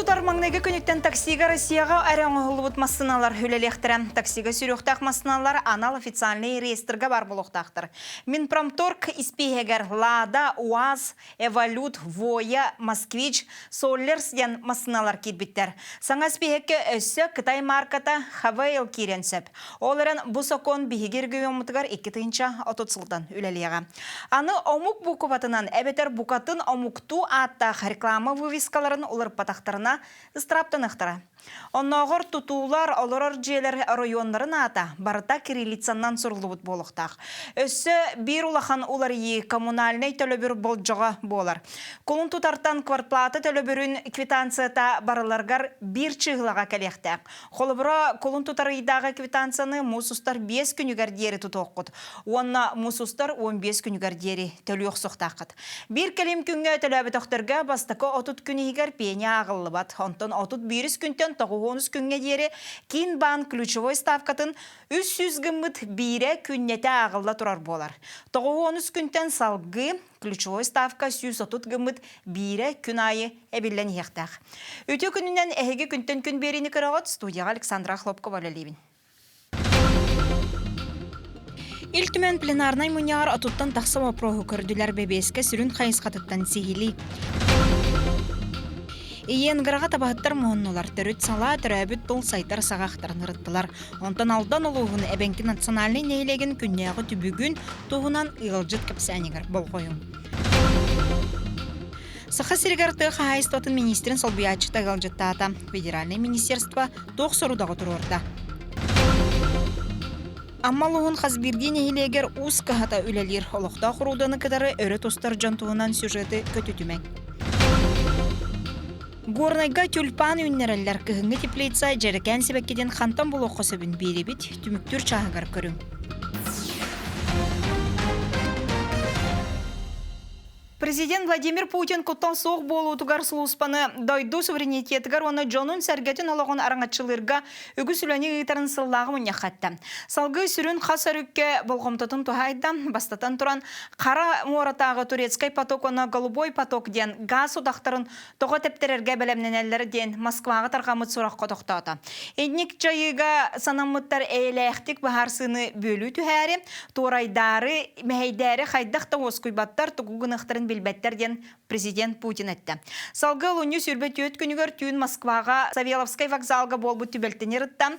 тутар маңнайга көніктен таксига Россияға әрен ғылыбыт масыналар хүлелектірі. Таксига сүріқтақ масыналар анал официальный реестрға бар болуқтақтыр. Минпромторг испегер Лада, УАЗ, Эволют, Воя, Москвич, Соллерс ден масыналар кетбіттер. Саңа спегеке өссі Қытай марката Хавейл керенсеп. Оларын бұсакон бігергеу ұмытығар 2-тінші отоцылдан үлелеға. Аны омук бұқыватынан әбетер бұқатын омукту аттақ реклама вывескаларын олар патақтарына ыстыраптанықтыра. Оннағыр тұтулар олар желер районларын ата барыта кириллицаннан сұрылыбыт болуқтақ. Өссі бір улахан олар коммунальный төлөбір болжыға болар. Колын тұтартан квартплаты төлөбірін квитанцията барыларғар бір чығылаға кәлектәк. Қолыбыра колын тұтарыйдағы квитанцияны мұсустар 5 күнігер дері тұтоққыд. Онна мұсустар 15 күнігер дері төліоқ соқтақыд. Bir келем күнге төлөбі тоқтырға бастықы 30 күнігер пені ағылы бат. Онтан 31 күнтен 9 күнге дері кейін банк ключевой ставкатын 300 гымыт бире күннете ағылы тұрар болар. 9 күнтен салғы ключевой ставка 130 гымыт бире күн айы әбіллен ектақ. Өте күнінен әйге күнтен күн беріні кірағыт студияға Александра Хлопкова-Лелевин. Илтімен пленарнай мұняр атуттан тақсама проху көрділер бебеске сүрін қайысқатыттан сихили. Иен ғыраға табағыттар мұғыннулар түріт сала түрәбіт бұл сайтар сағақтарын ұрыттылар. Онтан алдан олуғын әбәнкі национальный нейлеген күннеғі түбігін туғынан ұйылжыт кәпсәнегір бұл қойын. Саха сиргарты қағайыстатын министрін солбиячы тағылжыттата. Федеральный министерство тоқ сорудағы тұрорда. Аммалуғын қазбирден ейлегер ұз қағата үлелер олықта құруданы кадары өрі тостар жантуғынан сюжеті көтүтімен. Горнайга тюльпан үннереллер кығыңы теплейца жерекән себеккеден қантан бұл оқысыбын беребет түміктүр чағығар көрің. Президент Владимир Путин құттан соқ болу тұғар сұлуспаны дойду суверенитетігер оны жонын сәргетін алығын араңатшылырға үгі сүләне ғитарын сыллағы мұнне қатты. Салғы сүрін қасар үкке болғымтатын тұхайда бастатан тұран қара моратағы турецкай поток оны голубой поток ден газ удақтарын тұғы тептерерге бәлемненелері ден Москваға тарғамыт сұрақ қотықтады. Эднік жайыға санамыттар әйләқтік бағарсыны бөлі түхәрі, турайдары, мәйдәрі қайдақта оскүйбаттар тұғығынықтарын билбеттерден президент Путин етті. Салғы луны сүрбет өт күнігер түйін Москваға Савеловскай вокзалға болбы түбелтенер ұтта.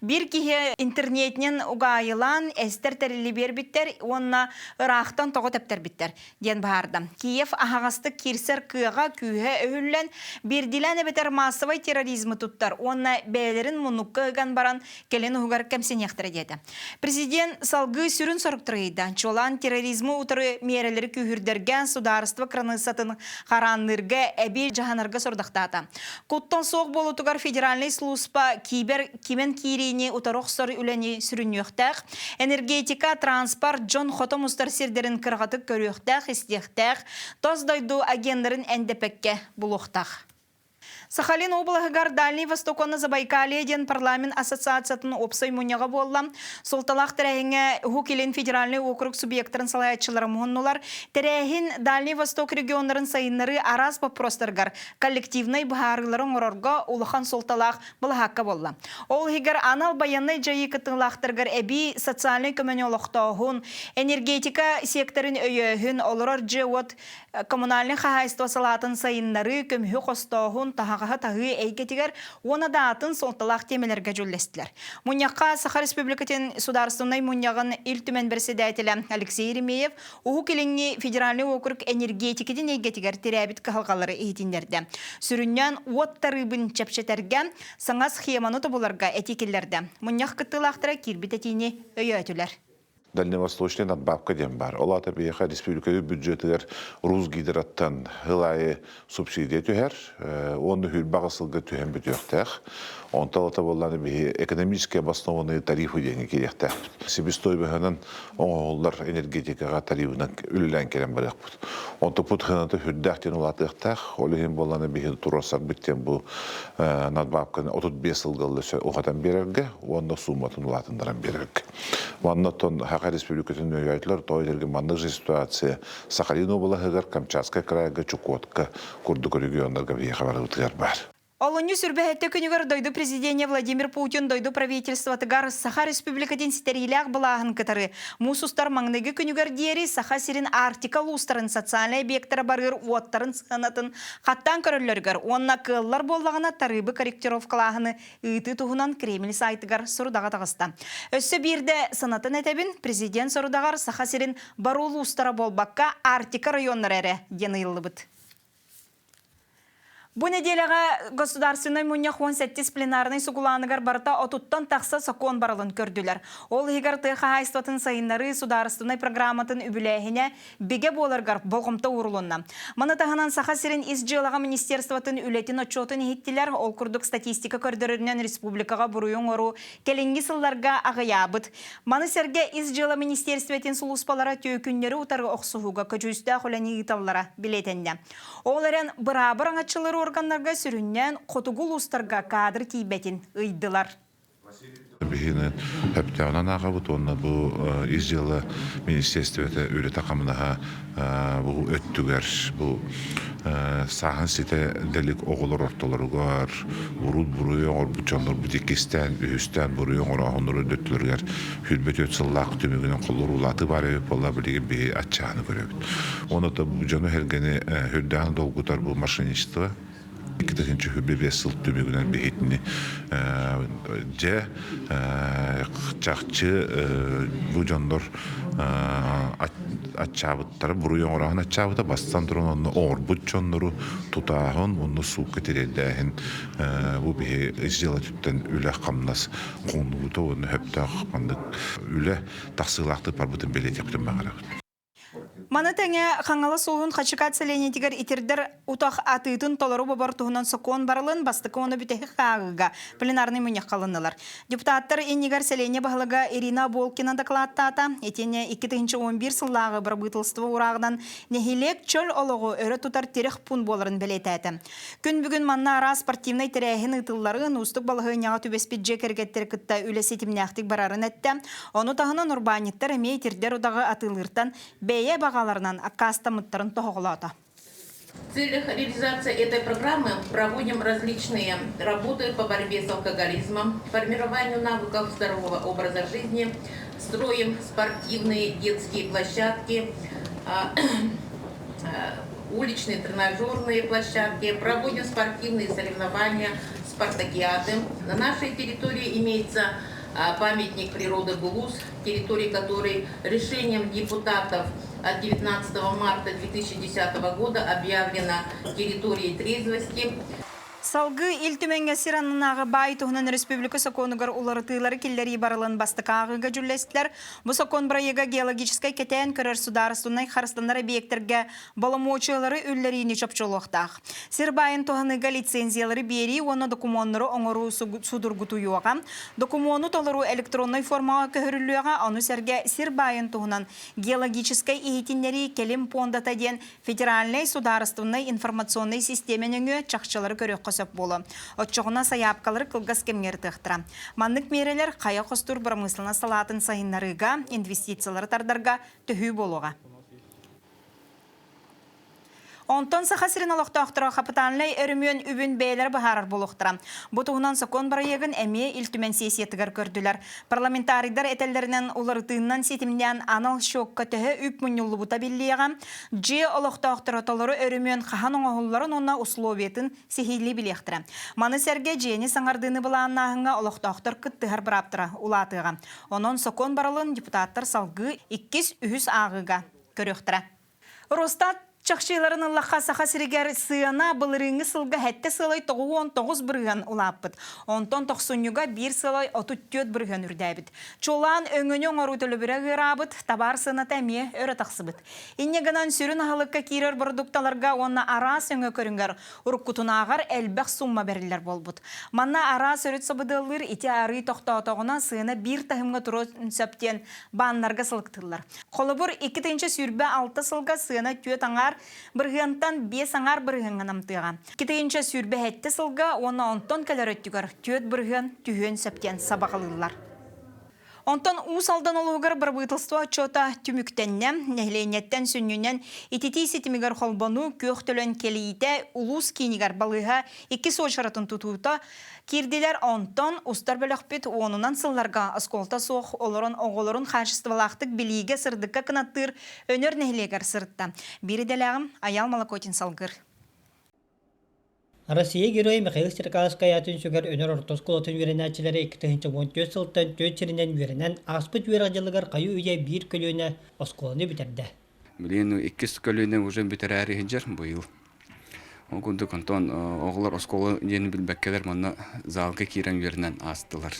Bir кихе интернетнен ұғайылан әстер тәрілі бербіттер, онына ұрақтан тоғы тәптер біттер. Ден бағарды. Киев ағасты кирсер кыға күйе өйілен берділән әбетер массовай терроризмі тұттар. Онына бәлерін мұныққа ұған баран келен ұғығар кәмсен ектір деді. Президент салғы сүрін сұрықтырыйды. Чолан терроризмі ұтыры мерелері күйірдерген сударство кранысатын қаранырға әбел жағанырға сұрдақтады. Құттан соқ болутығар федеральный служба кимен кирейіне ұтарықсыр үләне сүрінуқтақ, энергетика, транспорт, жон хотом ұстар сердерін кірғатық көріқтақ, істектақ, тоздойду агендерін әндепекке бұлуқтақ. Сахалин облағығар Дальний Востоконы Забайкалия ден парламент ассоциациятын опсай мұняға болла. Солталақ тәрәхіңе Хукелин федеральный округ субъекторын салаятчылары мұғыннулар. Тәрәхін Дальний Восток регионларын сайынлары араз вопростарғар коллективный бағарыларын орорға улахан солталақ бұлағаққа болла. Ол хигар анал баянный жайы кытыңлақтырғар әбі социальный көмөнелықтауын, энергетика секторын өйөхін олырар жауат коммунальный қағайство салатын сайынлары көмхі қостауын тағаға тағы әйгетігер оны датын солталақ темелерге жөлестілер. Мұнияққа Саха Республикатын сударыстымнай мұнияғын үлтімен бірседәйтілі Алексей Еремеев ұғы келіңі федеральный округ энергетикеден әйгетігер терәбіт қағалғалары ейтіндерді. Сүріннен оттарыбын чәпшетерге саңа схеманы тұбыларға әтекелерді. Мұнияқ қыттылақтыра кирбет әтейіне өйетілер. Дальневосточный надбавка дем бар. Олата бияха республикалы бюджетігер руз гидраттан ғылайы субсидия түхер, оны хүл бағысылғы түхен бүтіқтәқ. Онталата болланы бі экономические обоснованные тарифы деньги керектәқ. Себестой бігінен оңғолдар энергетикаға тарифынан үлілән керен барақ бұд. Онты пұтқынаты хүлдәқтен олатықтәқ, олығын болланы бігін тұрасақ біттен бұл надбавканы 35 ылғылы оғадан берерге, онда сумматын олатындаран берерге. Ваннаттон Хака Республикатын өйәйтлер тойдерге мандық ситуация Сахалин облағығар, Камчатская крайға, Чукотка, Курдук регионларға бейхабар ұтылар бар. Олонью сүрбәһетте күнігер дойду президент Владимир Путин дойду правительство тыгар Саха Республикаден стерилях былағын кытары. Мусустар маңныгы күнігер дери Саха сирин Арктика лустарын социальный объекттары барыр уаттарын сынатын қаттан көрілергер. Онна кыллар боллағына тарыбы корректировкалағыны ыты туғынан Кремль сайтыгар сұрдаға тағыста. Өссі бірді сынатын әтебін президент сұрдағар Саха сирин бару лустара болбаққа Арктика районлар әрі дені йылыбыд. Бу неделяға государственный муньях 17 пленарный сугуланыгар барыта отуттан тақса сокон барылын көрділер. Ол егер тыға айстатын сайынлары сударственный программатын үбіләйіне беге боларгар болғымта урулунна. Маны тағынан Саха сирин из жылаға министерстватын үлетін отчетын ехеттілер, ол күрдік статистика көрдірінен республикаға бұруын ору келінгі сылларға ағыябыд. Маны серге из жыла министерстветін сулуспалара түйкүннері утары оқсуғуға көчүсті құләні италлара билетенде. Оларын бұрабыр аңатшылары органларға сүріннен қотугул ұстарға кадр кейбетін ұйдылар. Бихинен хөптәүнән агабыт онна бу изҗылы министерствода үле такамынаха бу өттүгәр бу сахан сите делик оголор ортолоргар урут буруй ор бучандар бутикистен үстән буруй ор оннор дөттүләргә хүлбет өтсыллак төмөгенә коллор улаты бар дип болла билеге би ачаны көрөбүт. Оны да бу жаны хелгене хөддән долгутар бу машинистство İkinci hübbe vesıl tümüğünden bir hitini çakçı bu canlar açabıtları vuruyor orağın açabıta bastan duran onu orbut canları tutağın onu su getirdiğin bu bir izcila tütten üle kamlas konuğuda onu hep tağmandık üle taksılaktı parbutun belediye yaptım bağırak. Маны тәңе қаңалы соғын қачықат сәленетігер итердер ұтақ атыйтын толару бабар тұғынан соқуын барылын бастықы оны бүтәхі қағыға пленарный мүнек қалынылар. Депутаттар енігер сәлене бағылыға Ирина Болкина докладтата, етене 2011 сыллағы бір бұйтылстығы урағынан нехилек чөл олығы өрі тұтар терек пұн боларын білетәді. Күн бүгін манна ара спортивный тәрәхін ұтылларын ұстық балығы няға түбеспет жекергеттер күтті үлесетімнәқтік барарын әтті. Оны тағынан урбаниттар әме итердер ұдағы атылыртан бәйе бағаларынан аккаста мұттарын тоғылады. В целях реализации этой программы проводим различные работы по борьбе с алкоголизмом, формированию навыков здорового образа жизни, строим спортивные детские площадки, уличные тренажерные площадки, проводим спортивные соревнования, спартакиады. На нашей территории имеется памятник природы Булус, территории которой решением депутатов от 19 марта 2010 года объявлена территорией трезвости. Салгы илтүменге сиранынағы бай туғынан республика соконугар уларытылары келлері барылын бастықағыға жүлестілер. Бұ сокон бірайыға геологическай кетен көрер сударыстунай харыстандар объекттерге баламочылары үллеріні чапчолуқтақ. Сирбайын туғаныға лицензиялары бері, оны документары оңыру судыргуту yoğa. Документу толару электронной формаға көхірілуға, оны сәрге Сирбайын туғынан геологическай ихетинлері келім пондата ден федеральный сударыстунай информационный системеніңі чақчылары көрек болу. Отчоғына саяпқалары қылғас кемгер тұқтыра. Маннық мерелер қая қостыр бұрмысылына салатын сайынларыға, инвестициялары тардарға түхі болуға. Онтон Саха сирин олықтақтыра қапытанлай өрімен үбін бәйлер бағарар болуқтыра. Бұтығынан сокон барайығын әме үлтімен сесиетігер көрділер. Парламентарийдар әтелерінен оларытыңнан сетімден анал шоққа түхі үп мүнілі бұта біллеға. Же олықтақтыра толары өрімен қахан оңағыларын онна условиетін сехейлі білектіра. Маны сәрге жені саңардыны бұланнағыңа олықтақтыр күттігір бұраптыра ұлатыға. Онын сокон баралын депутаттар салғы 200 ағыға көріқтіра. Ростат Чақшыларын Аллахқа Саха сиригер сыяна былырыңы сылға хәтті сылай 9 бірген ұлаппыд. Онтон 90-ға 1 сылай 34 бірген үрдәбід. Чолан өңінен орутылы бірі ғырабыд, табар сына тәме өрі тақсыбыд. Иннегінен сүрін ағылыққа кейрер продукталарға онна арас өңі көрінгер, ұрыққутунағар әлбәқ сумма бәрілер болбыд. Манна арас өрет сабыдылыр, ити ары тоқта-тоғына сыяна 1 тахымға тұру сөптен банларға сылықтылар. Қолыбыр 2-ші сүрбе 6 сылға сыяна түйет аңар біргентан 5 аңар бірген ғанамтыға. Кетейінші сүрбе әтті сылға, оны онтон кәлер өттігір, түйет бірген түйен сөптен сабақылылар. Онтон усалдан олугар барбытылство отчета түмүктенне, нехленеттен сүннүнен итити ситимигар холбону көктөлөн келиите улус кинигар балыга 2 сочаратын тутуута кирдилер онтон устар бөлөкпүт онунан сылларга осколта соох олорон оголорун хашыстыбалактык билиге сырдыкка кынаттыр өнөр нехлегер сыртта. Бири делегим Аял Малакотин салгыр. Россия герои Михаил Стеркалская сүгер өнөр ортос колотун веренәчиләре 2014 сылтан төчеринен веренен аспыт верәҗәлегәр каю үе бир көлөнә осколны битерде. Блин, 2 көлөнә уже битерәре хәҗәр быел. Ол күндә кантон оглар осколы ден билбәккәләр монда залга кирен веренен астылар.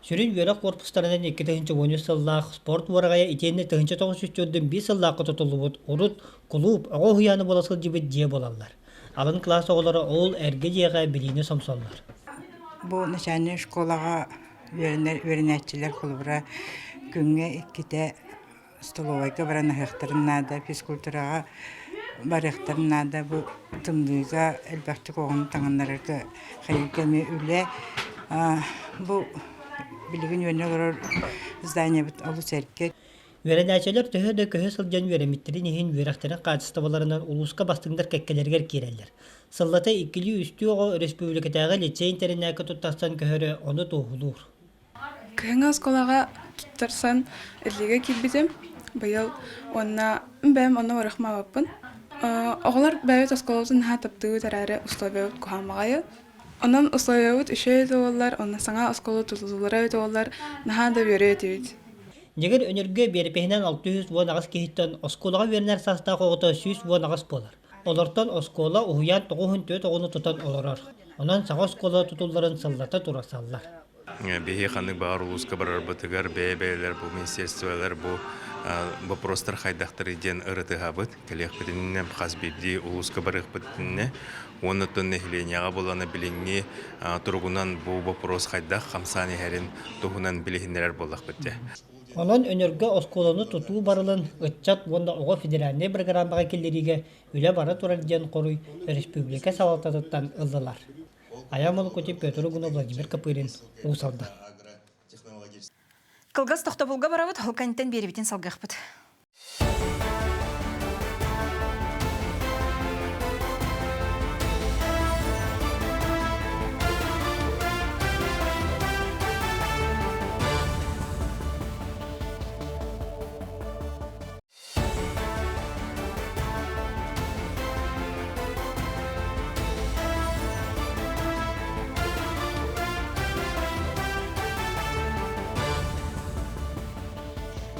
Сүрин верә корпустарынан 2013 сыллах спорт варгая итенне 1993 5 сыллах тотылып урут клуб агыяны боласыл дибет дие болалар. Алын класс оғылары ол әрге дейға білейіні сомсонлар. Бұл начальный школаға веренәтчілер құлыбыра күнге кете столовайға баран аяқтарыннада, физкультураға барықтарыннада, бұл тымдыға әлбәқті қоғын таңанларға қайылкеме үлі. Бұл білігін өне ғырыр здания бұт олы сәрке. Веренәчелер төһөдө көһө сылжан веремиттерин иһин верахтарын катыстыбаларынан улуска бастыңдар кеккелергер киреллер. Сыллата 2-3 республикатагы лицей интернәкә туттастан көһөрө оны тоһулур. Көһөңө сколага туттарсан элеге килбитем. Быел онна бәм оны орахмабаппын. Оглар бәйт сколатын хатыптыгы тарары условия кухамагая. Онан условия үшөй доллар, онна саңа скола тутулары доллар нахада беретит. Негер өнөргө берпехинен 600 вон агас кехиттен осколага вернер саста когото 100 вон агас болар. Олортон оскола уян 9 огону тутан олорор. Онан сага оскола тутулларын сыллата турасаллар. Бехи ханнык бар улуска барар бытыгар бәйләр бу министрлыклар бу простор хайдактыр иден ырытыга бит келек битинне хазбиди улуска барык битинне оннотон нехленяга боланы билинги тургунан бу вопрос хайдак хамсаны хәрин тухунан билихиннер болак битте. Онан өнөргө осколаны тутуу барылын ытчат вонда ого федеральный программага келдериге үле бара турар ден коруй республика салататтан ылдылар. Аямол Котип Петр Владимир Капырин усалда. Кылгас тохтобулга барабыт холканттен берибитин салгахпыт.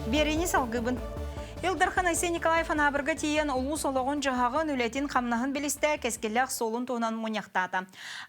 Берени салгыбын. Илдархан Айсен Николаев анабырга тиен улус олығын жағағын үлетін қамнағын білісті кәскелләқ солын туынан мұняқтата.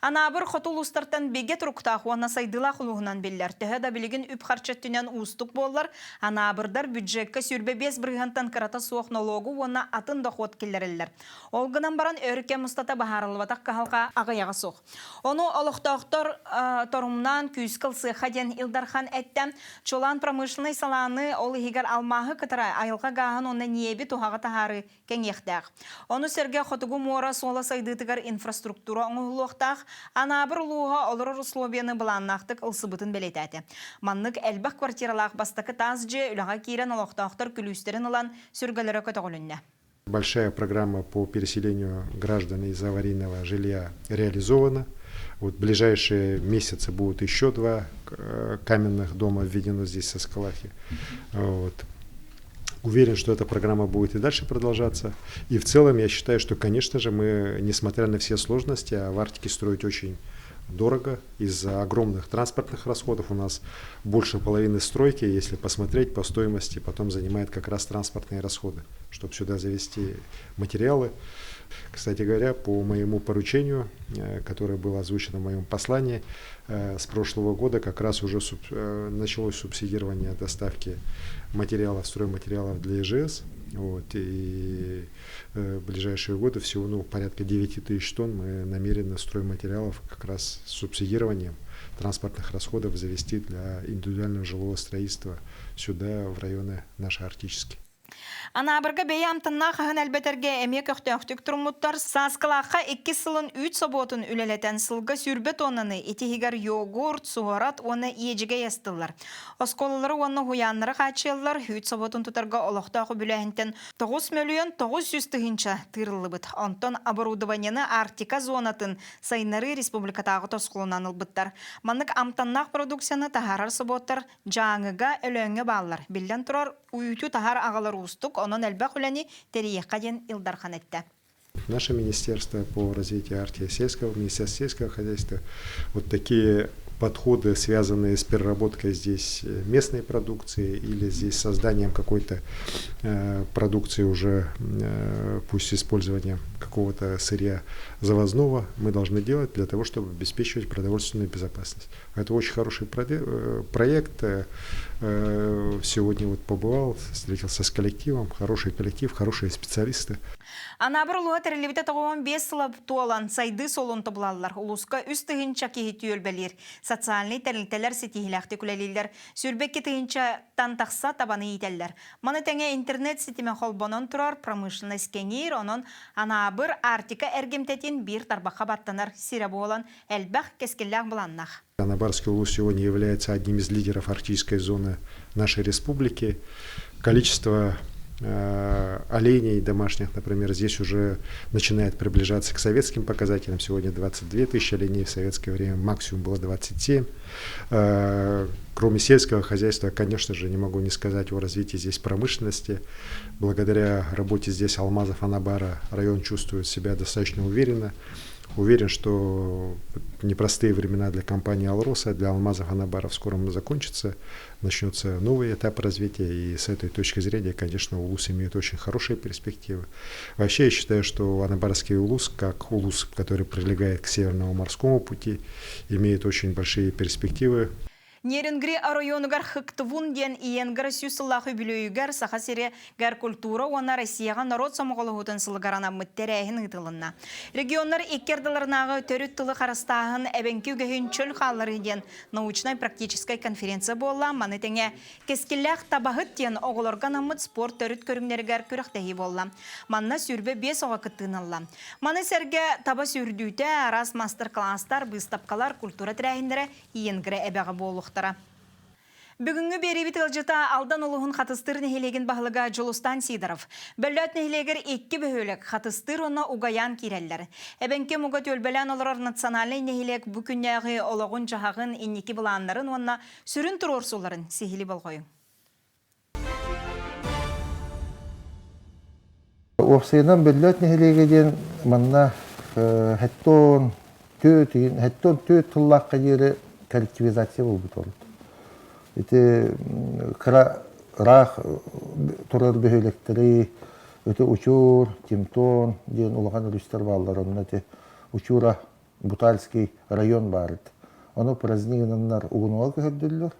Анабыр қотул ұстартан бегет рұқтақ уана сайдылақ ұлығынан білдер. Төхеді білігін үп қарчеттінен ұстық болар. Анабырдар бюджетке сүрбе 5 бірғантан қарата суық налогы уана атын доқуат келдерелер. Олғынан баран өрке мұстата бағарылватақ қағалға ағаяға соқ. Оны олықтақтар торумнан күйіскіл сыхаден Илдархан әттен чолан промышленный саланы олы хигар алмағы кытыра айылға гахан онна небе тухага тахары кеңехтәк. Оны серге хотугу мора сола сайдытыгар инфраструктура оңулуқтақ, анабыр луға олырыр условияны бұланнақтық ылсыбытын белетәді. Маннык әлбәк квартиралақ бастақы тазжы үліға кейрен олықтақтар күлістерін ылан сүргілері көтіғылінне. Большая программа по переселению граждан из аварийного жилья реализована. Вот в ближайшие месяцы будут еще 2 каменных дома введено здесь со Скалахи. Вот. Уверен, что эта программа будет и дальше продолжаться. И в целом я считаю, что, конечно же, мы, несмотря на все сложности, а в Арктике строить очень дорого из-за огромных транспортных расходов. У нас больше половины стройки, если посмотреть по стоимости, потом занимает как раз транспортные расходы, чтобы сюда завести материалы. Кстати говоря, по моему поручению, которое было озвучено в моем послании, с прошлого года как раз уже началось субсидирование доставки материалов, стройматериалов для ИЖС. Вот, и в ближайшие годы всего порядка 9 тысяч тонн мы намерены стройматериалов как раз с субсидированием транспортных расходов завести для индивидуального жилого строительства сюда, в районы наши арктические. Анабырга бейамтынна қағын әлбетерге әме көқтөқтік тұрмуттар саскалаққа 2 сылын 3 соботын үлелетен сылға сүрбет онаны етихигер йогурт, суарат оны ежіге естілдер. Осколылары оны хуянлары қачылар 3 соботын тұтарға олықтағы бүләхінтен 9 миллион 900 тығынша тырылы бұд. Онтон оборудованияны Арктика зонатын сайнары республикатағы тосқылынан ұлбыттар. Манық амтаннақ продукцияны тахарар соботтар жаңыға өлөңі баллар. Білден тұрар уюту тахар ағалар устук, онон әлбәқ үләні терейеққа ден илдархан етті. Наше министерство по развитию Арктики сельского, Министерство сельского хозяйства, вот такие подходы, связанные с переработкой здесь местной продукции или здесь созданием какой-то продукции уже, пусть с использованием какого-то сырья завозного, мы должны делать для того, чтобы обеспечивать продовольственную безопасность. Это очень хороший проект. Сегодня вот побывал, встретился с коллективом, хороший коллектив, хорошие специалисты. Анабырлуға тәрелебіте тоғуын 5 сылап туалан сайды солын табылалар. Улуска үст тығынша кейті өлбәлер. Социальный тәрілтелер сетихіләқті күләлелер. Сүрбекке тығынша тантақса табаны етелер. Маны тәңе интернет сетімен қолбонын тұрар промышленность кеңейір, онын анабыр Арктика әргемтетін бір тарбаққа баттанар сирабы olan әлбәқ кескелләқ бұланнақ. Анабарский улус сегодня является одним из лидеров арктической зоны нашей республики. Количество оленей домашних, например, здесь уже начинает приближаться к советским показателям. Сегодня 22 тысячи оленей, в советское время максимум было 27. Кроме сельского хозяйства, конечно же, не могу не сказать о развитии здесь промышленности. Благодаря работе здесь Алмазов Анабара район чувствует себя достаточно уверенно. Уверен, что непростые времена для компании «Алроса», для Алмазов Анабара в скором закончатся, начнется новый этап развития, и с этой точки зрения, конечно, Улус имеет очень хорошие перспективы. Вообще, я считаю, что Анабарский Улус, как Улус, который прилегает к Северному морскому пути, имеет очень большие перспективы. Неренгри районугар хыктывун ден иенгар сюсыллахы бүлөйгар сахасире гар культура уана Россияға народ самоголығытын сылгарана мүттерәйін ұтылынна. Регионлар екерділернағы төріт тылы қарастағын әбенкі үгіхін чөл қалары ден научной-практической конференция болла. Маны тәңе кескілләқ табағыт ден оғылырған амыт спорт төріт көріңнергер көріқтәйі болла. Манна сүрбе 5 оға кыттынылла. Маны сәрге таба сүрдүйті арас мастер-класстар, быстапқалар культура тірәйіндері иенгірі әбәғі болуқ. Бүгінгі бері бітілжіта алдан ұлығын қатыстыр нехелеген бағылыға Жолустан Сидоров. Бөлләт нехелегер 2 бөхөлік қатыстыр оны угаян керелер. Әбенке мұғат өлбәлән олар национальный нехелек бүкіннәғі олығын жағағын иннекі бұланларын онына сүрін тұрорсуларын сехілі болғойын. Опсайынан бөлләт нехелегеден мұнна әттон төт тұллаққа жері коллективизация болып тұрды. Это рах турар бөхелектері, это учур, Тимтон, ден улаған үлістер балларын, это учура Бутальский район барыд. Оны празднигінінлар уғынуға көрділер.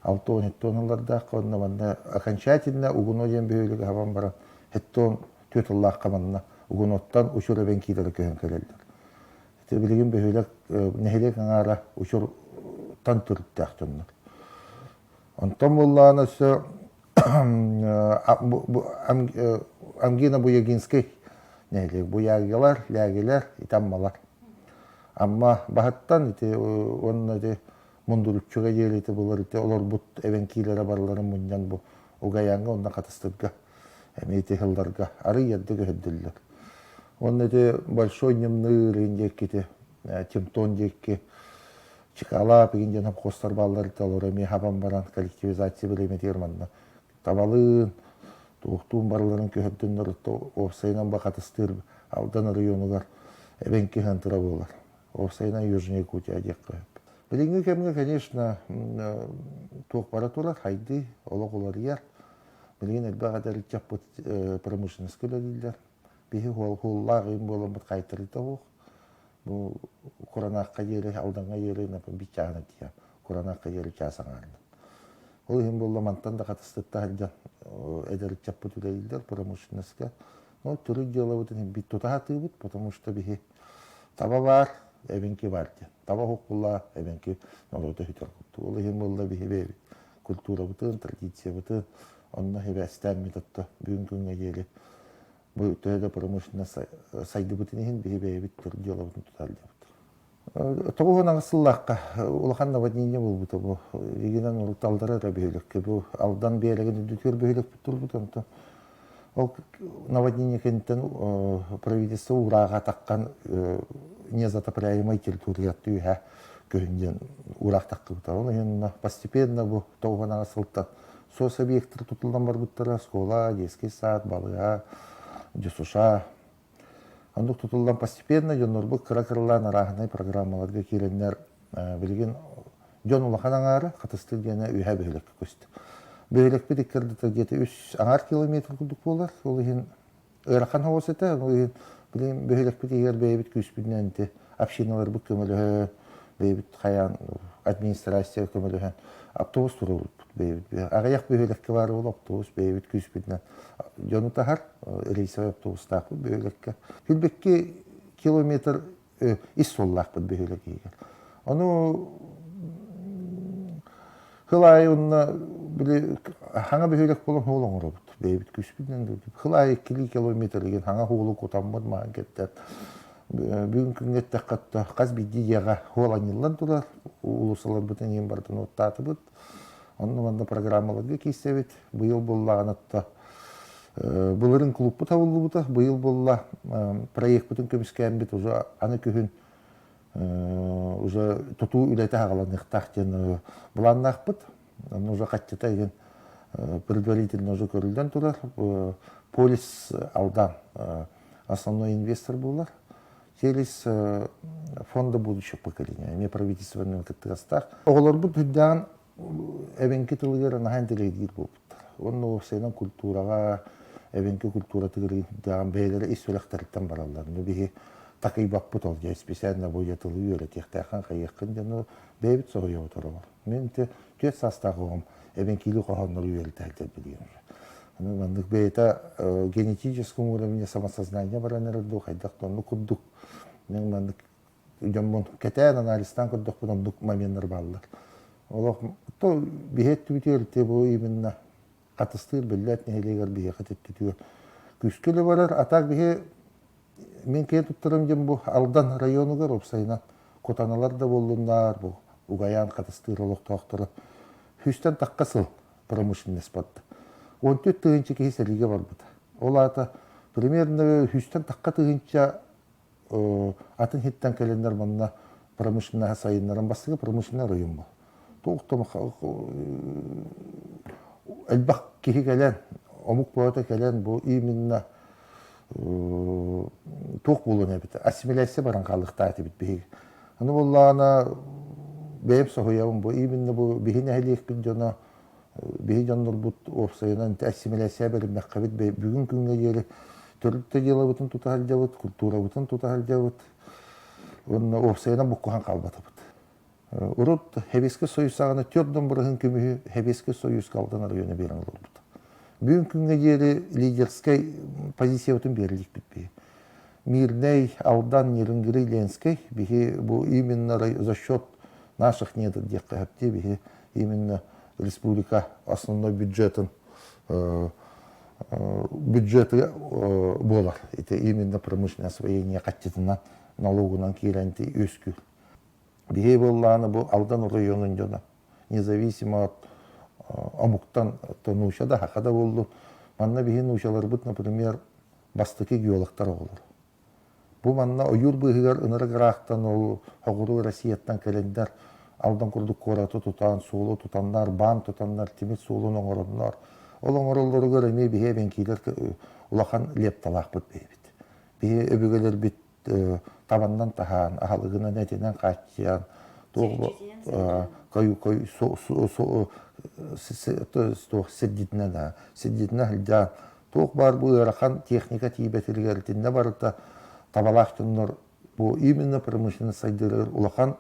Алтон, хеттоныларда қонна окончательно уғыну ден бөхелігі хабан баран, хеттон төтіллақ қаманна уғыноттан учура бен кейдері көхен келелдер. Білген бөхелік нәхелек аңара учур тан түрттәқтінлер. Онтан боллағына сө Амгина Буягинский нәхелек буягилар, ләгилер, итаммалар. Амма бағыттан онны мұндырыпчуға желеті болар, олар бұт әвен кейлері барларын мұндан бұл ұғаянға, онна қатыстырға, әмейті ғылдарға, ары ерді көйділер. Он большой немный рендекки, Тимтон декки, Чикала, пегенден хостар баллар талорами хабан баран коллективизация время терманна. Табалын, туқтун барларын көһөддөннөр опсайнан бакатыстыр алдан районугар эбенки хантыра болар. Опсайнан Южный Якутия декки. Билинги кемге, конечно, туқпаратулар хайды, ологолар яр. Билин элбагадыр чаппыт промышленность көлөлүлөр. Бихи холлағын болын бұт қайтыры тауық. Бұл Құранаққа ері, алданға ері, бит жағына тия. Құранаққа ері жасаңарны. Ол ең болы мантан да қатыстытта әлден әдәрік чаппы түлейілдер промышленностьқа. Түрі делы бұтын бит тұтаға тыйбыт, потому что бихи таба бар, әбенке бар ден. Таба хоқ бұлла, әбенке нолуыда хүтер құтты. Ол ең болы бихи бейбі. Культура бұтын, традиция бұтын. Онна хебестен методта бүгүн күнгө жери бу төдө промышленно сайды бутинин бебебит турдиолобун туталды. Тогуна гысыллакка улахан наводнение болбута бу. Игенен урталдары да бөйлекке бу алдан береген дүтөр бөйлек турбутан то. Ол наводнение кенттен правительство урага таккан незатопляемой территория түйә көннен урак таккыта. Ол енді постепенно бу тогуна гысылтан сос объекттер тутулдан барбыттара, школа, детский сад, балыга, десуша. Андук тутулдан постепенно жонорбу кыра-кырылан арахынай программаларга киреннер билген жон улаханан ары катыстыр гена үйә бөйлекке көстү. Бөйлекпе диккердитер гети 3 аңар километр кудук болар. Ол ен ырахан хавасыта, ол ен билген бөйлекпе дигер бейбит күспүнненти общиналар бу көмөлө бейбит хаян администрация көмөлө автобус турулуп бейбит. Агаяк бөйлекке бар ол автобус бейбит күспүннен. Жону тахар рейсовый автобус таху бөйлекке. Билбекке километр ис соллак бу бөйлекке. Аны хылай онна биле хаңа бөйрек болон холоң робут. Бейбит күспүннен хылай 2 километр деген хаңа холу котаммад маған кеттен. Бүгүн күнгө таккатта каз бидияга холанылдан турар. Улусалар бүтүн ем бартын оттаты бут. Онны манда программаларга кийсебит. Быйыл боллаганатта буларын клуб табылды бута. Быйыл болла проект бүтүн көмүскән бит уже аны күһүн уже туту үлете хагаланык тахтен буланнакпыт. Аны уже каттыта деген предварительно уже көрүлдөн турар. Полис алдан основной инвестор булар. Через фонда будущего поколения, не правительственного катастроф. Оголор бу дүддан эвенки тылгыр нахантеле дир болуп. Онно сенен культурага, эвенки культура тыгыр даган бейлери исөлөктөрдөн баралар. Беги такый баппут ол же специально боятылы үйрө техтахан кайыкын жана бейбит сойо отуру. Мен те төт састагым эвенкилик кохоннор үйрөтөлдө билген. Мандык бейта генетическом уровне самосознания баранерду хайдактонну куддук. Мен мандык жоммон кетен анализтан куддук бунук моменттер балдар. Олох то бихет түбүтөрте бу именно катыстыр билет нелегер бие катеттү. Күскөлө барар атак бие мен кетиптирим жем бу алдан районуга опсайна котаналар да болдундар бу угаян катыстыр олох токтор. Хүстен таккасыл промышленный спот. 14 тыгынчы кейселиге бар бұд. Ол ата примерно хүстен таққа тыгынча атын хиттен келендер манна промышленный сайынларын бастығы промышленный район бұл. Тоқтым әлбақ кейі келен, омук боғата келен бұл именно тоқ болуын әбіті. Ассимиляция баран қалықта әті бит бейгі. Аны боллағына бейім соғыявын бұл именно бұл бейін әлек бін жона бей жаннор бут опсайынан ассимиляция берип маккабит бүгүн күнгө жери төрүттө жела бутун тута халдабыт, культура бутун тута халдабыт. Онна опсайынан буккухан калбатабыт. Урут Хебеске союз сагана төрдөн бурын күмү Хебеске союз калдан району берен болбут. Бүгүн күнгө жери лидерский позиция бутун берилик битпей. Мирный Алдан Нерингри Ленский бихи бу именно за счет наших недодекапти бихи именно республика основной бюджеты болар. Это именно промышленное освоение каттетина налогунан киранти өскү. Бие болланы бу Алдан районун жана независимо от омуктан тонуша да хакада болду. Манна бие нушалар бут, например, бастыки геологтар болар. Бу манна оюр быгыр ынырыгырактан ол огуру Россияттан келендер Алдан курдук кораты тутан, суолу тутандар, бан тутандар, тимит суолун оңороннар. Ол оңороллору көрөмей бие бенкилер улахан лепталак бут бейбит. Бие өбүгөлөр бит табандан тахан, ахалыгына нетинен каччан, кой седдитне хилдян. Тоқ бар бу ырахан техника тиебетилгер тинне барыта табалактыннор бу именно промышленный сайдырыр улахан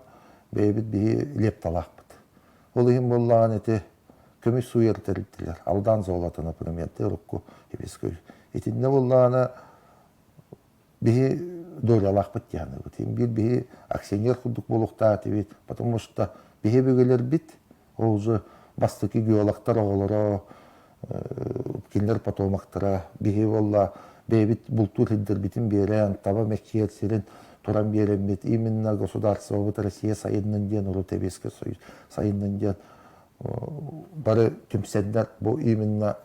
бейбит бии лепталакпыт. Ол ихин боллаган эти көмүс суертелиттилер. Алдан золото, например, рукку Хебескөй. Этинне боллагана бии дойлалакпыт яны. Бир бии акционер кудук болуктаат бит, потому что бии бөгөлөр бит, ол же бастыки геологтар оголоро, кинлер потомактара биһи болла бэбит бултур хиддер битин берен таба меккиер сирен туран берен бит именно государство вот Россия Соединенный ден Европейский Союз Соединенный ден бары түмсендер бу именно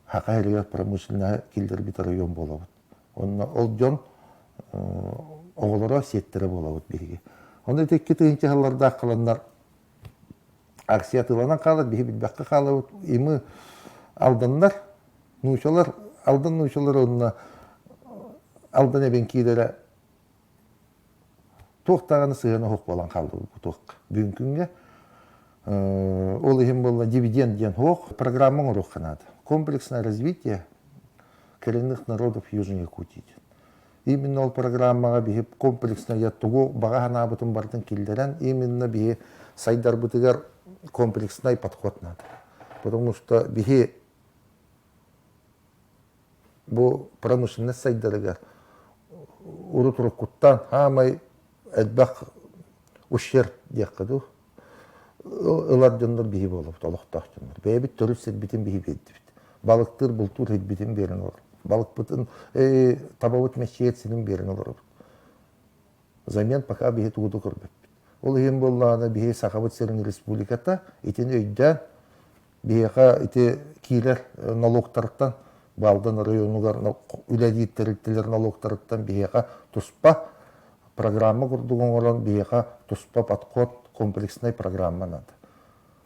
хакайрыгар промышленная килдер бит район болобут. Онна ол жон оголоро сеттере болобут биһиги. Онда текке тыгынча халларда каландар акция тылана калат биһи битбакка калабыт имы алдандар нучалар алдан нучалар онна алдан эбен кидере тоқтағаны сыйына хоқ болан қалды бұл тоқ бүгін күнге. Ол ехім болна дивиденд ден хоқ программың ұрық қанады. Комплексное развитие коренных народов Южной Якутии. Именно ол программаға бейі комплексное яттығы баға ғана бұтын бардың келдерен именно бейі сайдар бұтығар комплексный подход надо. Потому что бейі бұл промышленность сайдарыгар ұры тұрық құттан хамай әдбақ ущерб деққыду ылар жондар бейі болып, толықтақ жондар. Бәйбіт түріп сәдбітін бейі бейді бит. Балықтыр бұлтур әдбітін берін олар. Балық бұтын табавыт мәшеетсінің берін олар. Замен пока бейі туғыды көрбет. Ол ең болғаны бейі Сақабыт Серін Республиката етін өйден бейіға еті кейлер налогтарықтан балдан районугар үләдейттірілтілер налогтарықтан бейіға тұспа программа курдугун олан бияка туспа подход комплексный программа надо.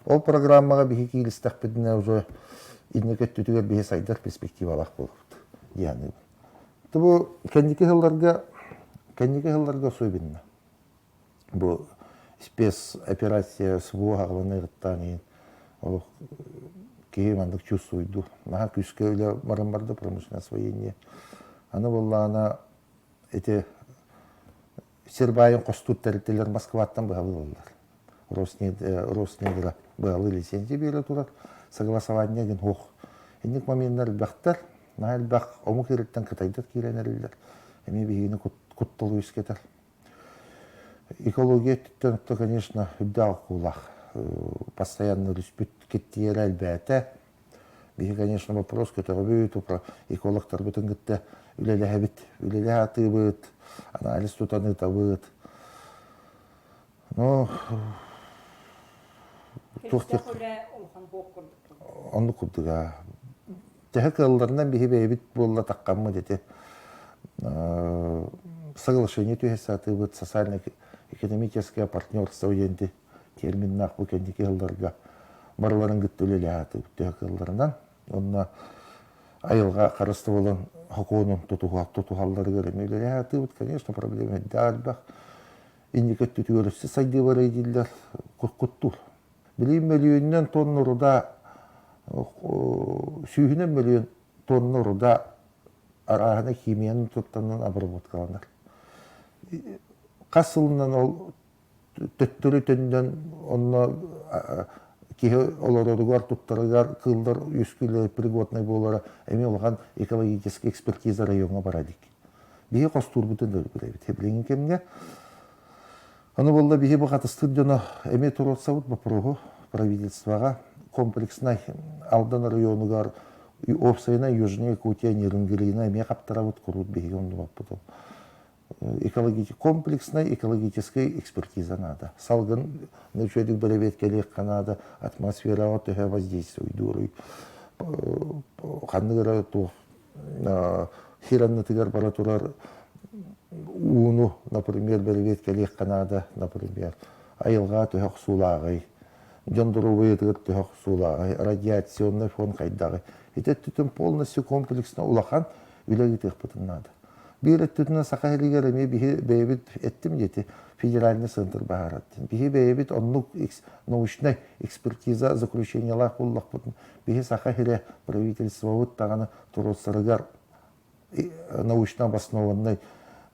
Ол программага бихи килистак бидине уже иннекет түтүгөр бихи сайдар перспективалак болот. Yani bu kendiki yıllarga soybinna. Bu spes операция СВО агыланы гыттан ол кийим андык чувствуйду. Мага күскө эле марамбарды промышленное освоение. Аны боллана эти Сербайын қостут тәріттелер Москваттан бағалы олар. Роснедра бағалы лицензия бере тұрар. Согласование ген хоқ. Ендік моменттер бақтар, нағыл бақ омық ереттен кытайдат кейленерлер. Әме бейгені құттылы өскетер. Экология түттенікті, конечно, үдді құлақ. Постоянно респект кеттиер әлбәті. Бейгі, конечно, вопрос көтігі бөйті, экологтар бүтін күтті үлелі әбіт, үлелі аты бұд. Анализ тутаны табыт. Ну, тухтек. Онды курдуга. Жахы кылларынан бихи бейбит болла таққамы дети. Соглашение түйесаты бұд социально-экономическое партнерство енді терминнақ бұл кендекі кылларга. Барларын күтті өлелі аты жахы кылларынан. Онна айылға қарысты болан хоконун тутухаллары көрөмөйлөр аты, конечно, проблема дальбах. Индикат түтүгөрүсү сайды бар эдилер куркуттур. Билим миллионнан тонна уруда, сүйүнөн миллион тонна уруда арахана химиянын туттанын обработкаланар. Касылынан ол төттөрү төндөн онно кихи олородугар туттарыгар кылдар үскүлө пригодный болара эми олган экологический экспертиза районга барадик. Бихи костур бутун дөрбүлөбүт. Хеблеңин кемге? Аны болда бихи бакатыстыр жана эми туротсабыт бапрого правительствага комплексный алдан районугар опсайна Южная Якутия Нерингелина эми каптарабыт курут бихи онду баппыт. Комплексная экологическая экспертиза надо. Салган начали болевать коллег надо, атмосфера вот это воздействует дурой. Ханныгара то хиранный температура уну, например, болевать коллег надо, например, айылга то хсулагай, жондуровые то хсулагай, радиационный фон хайдагай. Это полностью комплексно улахан вилегит их потом надо. Биреттүтүнө сакайлигер эми бейбит эттим дети федеральный центр баараттын. Бихи бейбит оннук научный экспертиза заключениялар куллакпытын. Бихи сакайле правительство вот таганы туротсарыгар научно обоснованный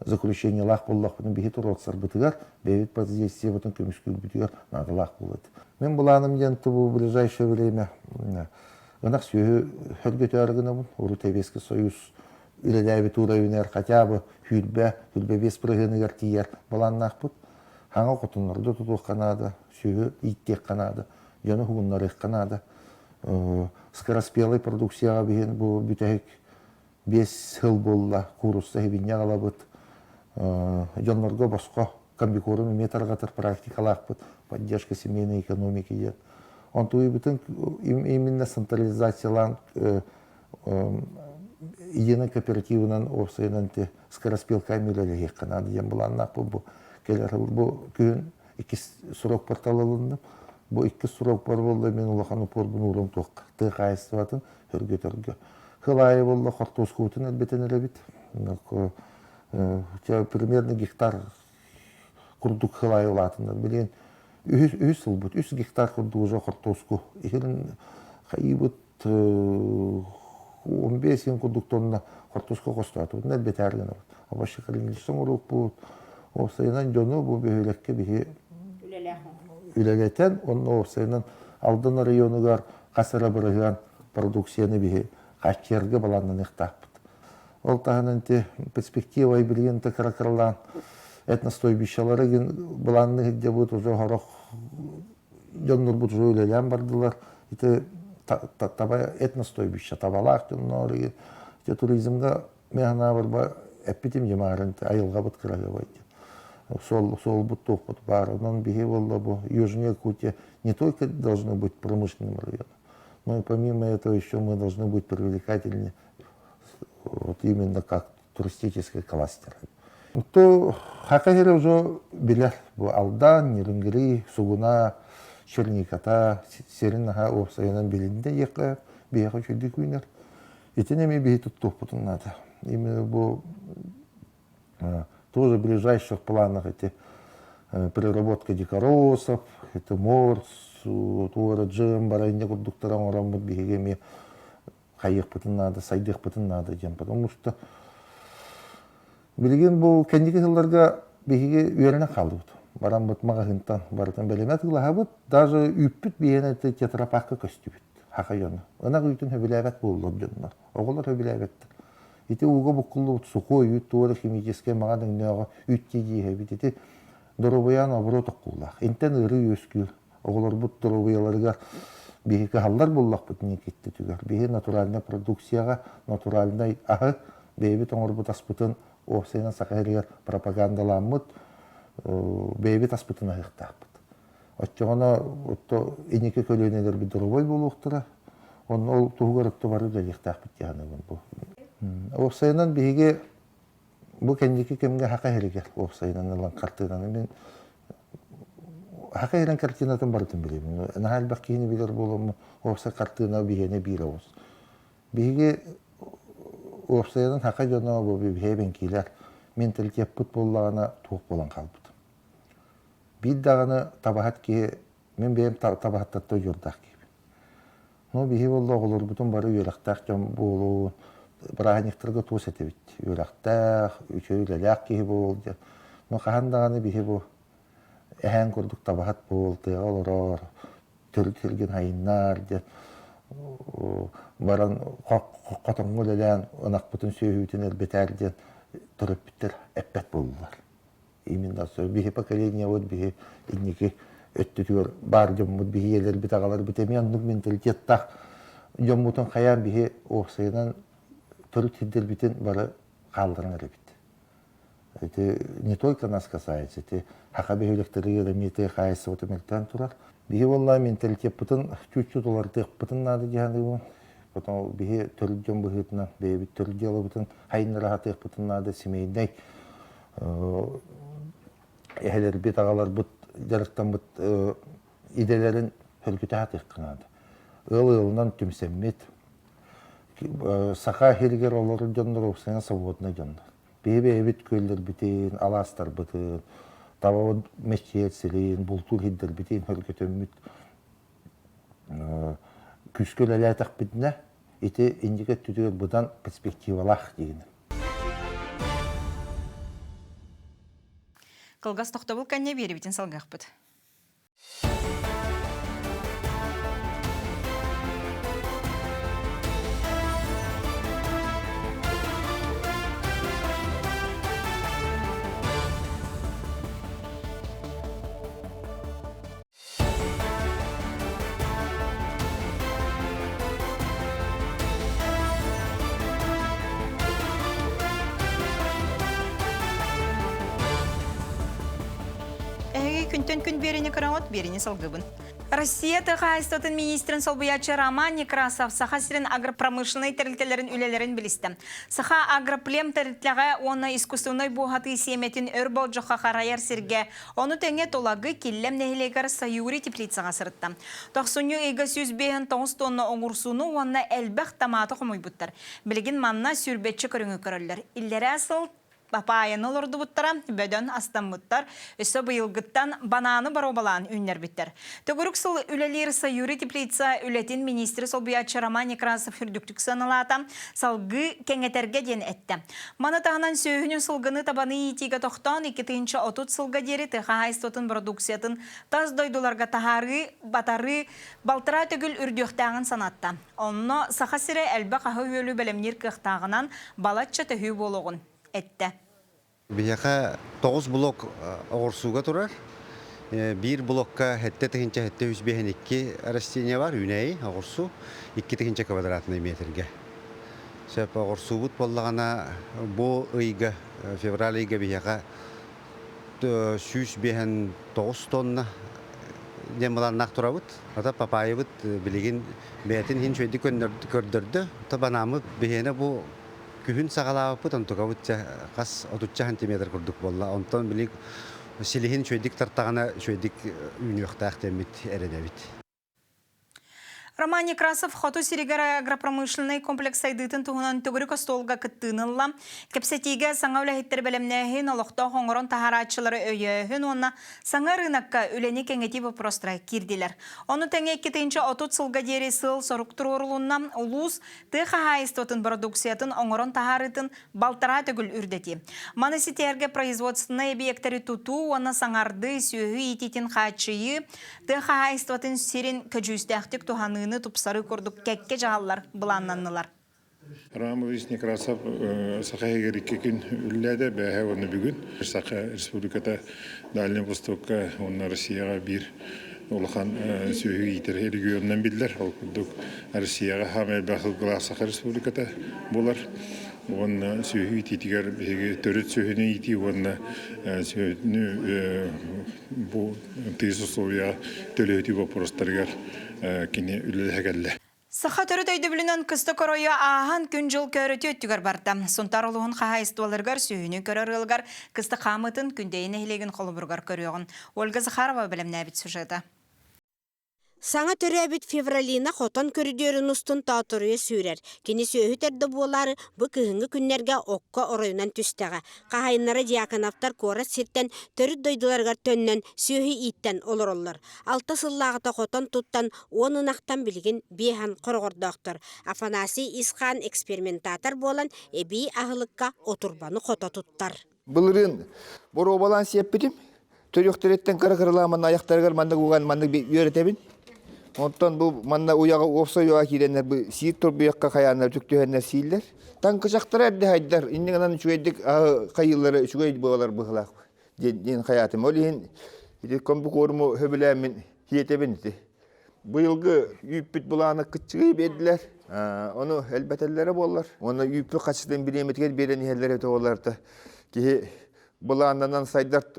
заключениялар куллакпытын. Бихи туротсар бытыгар бейбит воздействие бутын көмүскүл бутыгар надылак булат. Мен буланым денти в ближайшее время ынак сүйө хөлгөтөргүнө Европейский Союз үлеләбит уровенер хотя бы хүлбе без прыгыныгар тияр баланнах бут. Хаңа котунларды тутук канада, сүйө иттек канада, жана хугуннар их канада. скороспелый продукцияға бейін бұл бүтәйік 5 жыл болла курсты хебинне қалабыт. Жонларға босқа комбикорын метрғатыр практикалақ бұд, поддержка семейной экономики дед. Он туй бүтін именно централизациялан единый кооперативынан орсайынан те скороспелка милелі еққанады ден бұланнақ бұл. Келер бұл күн 2 сұрок порталалынды. Бұл 2 сұрок бар болды, мен олақаны порбын ұрым тоққа. Тұқ айыстыватын үрге-түрге. Хылайы болды, қортоз құтын әлбетін әлбет. Примерно гектар құрдық хылайы олатындар. Білген 3 жыл бұд, 3 гектар құрдық ұжа қортоз құт. Егерін қайы бұд 15 құрдық тонна қортоз құт қостаты бұд, әлбет әрген бұд. Абашы қарыңылшын ұрық бұд. Осайынан жону бұл бөйлекке бейі үлелетен, оның осайынан алдын районығар қасыра бұрыған продукцияны бейі қачерге баланнан иқтақ бұд. Ол тағынан те перспективай білген тәкірақырлан этностой бішалары ген баланны хедде бұд ұзы ғарақ жонныр бұд ұзы үлелен бардылар. Этностой біша табалақ жоннары ген. Туризмға механа барба әппетім жемарын айылға бұд қырағы байды. Сол бұд тоқ бұд бар. Онан бейі болды бұл Южная Якутия не только должно быть промышленным районом, но и помимо этого еще мы должны быть привлекательны вот именно как туристический кластер. То хакагере уже билер бұл Алдан, Нерінгіри, Сугуна, Черниката, Серинаға опсайынан билінде еқі бейіға чөйді көйнер. Етінеме бейі тұттық бұтын надо. Именно бұл тоже в ближайших планах эти переработка дикоросов, это морс, туара джем, барайне курдуктаран орамбыт бейгеме хайық бұтын надо, сайдық бұтын надо дем. Потому что білген бұл кәндеке жылларға бейге үйеріне қалды бұд. Баран бұд мағағынтан, барытан бәлемет ғылаға бұд, даже үппіт бейені тетрапаққа көсті бұд, хақа жоны. Онақ үйтін хөбіләбәт болды жонлар, оғылар хөбіләбәттір. Ити уға бұқылы бұд сухой үйт, туары химическе мағадың нөға үйтке дейі бит. Ити дұрубаян абыру тоққыллақ. Интен ұры өскүр. Оғылар бұд дұрубаяларға бейгі қаллар боллақ бұд не кетті түгер. Бейгі натуральна продукцияға, натуральна ағы бейбі тоңыр бұд аспытын офсайынан сақайрығар пропагандаламыд, бейбі таспытын ағықтақ бұд. Отчоғына енеке көлінелер бір дұрубай болуқтыра, оны ол туғырықты бары ғалықтақ бұд яғаны бұл. Офсайынан бейге бұл кәндеке кемге хақа херігер офсайынан алан картинаны. Мен хақа херен картинатын бардым білеймін. Нахал бақ кейіні білер болуым офсай картина бейгені бейір ауыз. Бейге офсайынан хақа жона бұл бейбен кейлер менталитет бұт болағына туық болан қалбыд. Биддағаны табахат кей, мен бейім табахаттатты жордақ кейбі. Но бейге болды оғылыр бұтын бары үйелақтақ жон болуын. Браханиқтырға туыс әтебет. Үйрақтақ, үйелеләк кейі болды. Но қағандағаны бейі бұл әйін көрдік табахат болды, олар түрген хайыннар, баран қотыңғы ләлән, ұнақ бұтын сөйіутін әлбетәрден тұрып біттер әппәт болдылар. Именно сол бейі поколения өт бейі иннеке өтті түгер бар жоммұд бейі елер біт ағалар бітеме аннық менталитеттақ жоммұтын қаян бейі оқсайынан түрік теддер бітен бары қалдырын әрі бит. Это не только нас касается, это хақа бейлектерге рамете қайсы отымектен тұрар. Бейі олла менталитет бұтын чуть-чуть олар теқ бұтын нады дегенді бұл. Потом бейі түрік жом бұғытына, бейі біт түрік делы бұтын, хайынларға теқ бұтын нады семейдей. Әхелер бет ағалар бұт, жарықтан бұт иделерін хүргіті атық қынады. Ыл-ылынан түмсеммет. Сақа хелгер олары жондар оқсайын саводына жондар. Бейбе әбет көлдер бітейін, аластар бітейін, табауын мәшкетселейін, бұлтур хеддер бітейін, хүргітөммет. Күскөл әләтақ бітіне, еті индикат түтігер бұдан перспективалақ дегені. Кылгас тоқтабыл кәнне бері бітін салғақ бұд. берене караңот берене салгыбын. Россия тыхайстатын министрин солбуячы Роман Некрасов саха сирен агропромышленный терилтелерин үлелерин билисти. Саха агроплем терилтлеге оны искусственной буhаты семетин өрбол жоха хараяр сирге, оны теңе толагы киллем нехилегер саюри теплицаға сырытты. Тоқсуню эйга сүз бейін 9 тонна оңырсуну оны әлбәқ таматы құмой бұттар. Білген манна сүрбетчі көріңі көрілдер. Иллері асыл Папайаны лорду буттара, бөдөн астан буттар, өсі бұйылғыттан бананы бару балан үннер біттер. Төгірік сыл үлелер сайюри теплица үлетін министрі солбуячы Роман Некрасов үрдіктік саналата, салғы кәңетерге ден әтті. Маны тағынан сөйіні сылғыны табаны етеге тоқтан, 2-30 сылға дері тыға айстотын продукциятын таз дойдуларға тахары, батары, балтыра төгіл үрдіқтағын санатта. Онны сақа сірі әлбі қағы өлі бәлемнер қықтағынан балатчы төхі болуғын. Бияқа 9 блок оғырсуға тұрар. Bir blokka hette tekince hette 102 rastiniya var, üneyi oğursu. 2 tekince kvadratный metrге. Şep oğursu but bollağına bu ayga, fevral ayga bияқа 109 tonna demılan naqtura but. Ata papayı but bilgin betin hin şöyle kördürdü. Tabanamı bihene bu Kühün sağalağı bu tanıtığa bütçe kas 30 cm kurduk bolla. Ondan bilik silihin şöydik tartağına şöydik ünlüktağ temit eredebit. Роман Некрасов хоту сиригара агропромышленный комплекс айдытын туғынан түгірі костолға кыттынылла. Кепсетиге саңа үләхеттер бәлемнәхін олықта хоңырон тахарачылары өйөхін онна саңа рынаққа үләні кәңеті вопростыра кирдилер. Оны тәңе 2-30 сылға дері сыл сорық тұрғырылуынна ұлыс тұға хайыстотын продукциятын оңырон тахарытын балтыра түгіл үрдеті. Маныситерге производственный объекттері туту, оны саңарды сүйі ететін қачыйы тұға хайыстотын сирин көжүйістәқтік туғаны тупсары көрдік кәкке жағалар бұланнанылар. Роман Некрасов сақайгері кекін үлләді бәхе оны бүгін. Сақай республиката Дальний Востокка, оны Россияға бір олыған сөйі етер регионнан білдер. Ол күрдік Россияға хамел бақылғыла Сақай республиката болар. Оны сөйі ететігер төрет сөйіні еті, оны сөйіні бұл тез условия төлеті вопростарғар кені үлілі Саха төрөт өйді білінен күсті көройы ағын күн жыл көрөті өттігер барда. Сонтар олығын қағайыстуалырғар, сүйіні көрір ылғар, күсті қамытын күндейін әйлеген қолыбырғар көріғын. Ольга Захарова білімне әбіт сюжеті. Саңа төрәбит февралина хотан көрүдөрүн устун таатырыя сүйрер. Кені сөйүтерді болары бұ кыһыңы күннерге оққа оройынан түстәға. Қағайынлары диаконовтар кора сеттен төрүт дойдыларғар төннен сөйі иттен олороллар. Алта сыллағыта хотан туттан онынақтан білген бейхан қорғырдақтыр. Афанасий Исхан экспериментатор болан эби ағылыққа отурбаны хота туттар. Бұлырын боро баланс еппетім. Төрөктөреттен кыры-кырыламын аяқтарғар мандық уған мандық үйретебін. Ondan bu manna uyağı olsa yoğa girenler bu sihir torbuyakka kayanlar tüktühenler sihirler. Tan kıçakları erdi haydar. İndiğinden çüyeddik kayılları çüyed boğalar bıhlak. Den hayatım. Olihin kombu korumu höbülemin hiyetebinti. Bu yılgı yüppüt bulağına kıçığı beddiler. Onu elbetellere bollar. Ona yüppü kaçtığın bir yemetken beren yerlere toğalar da. Ki bulağından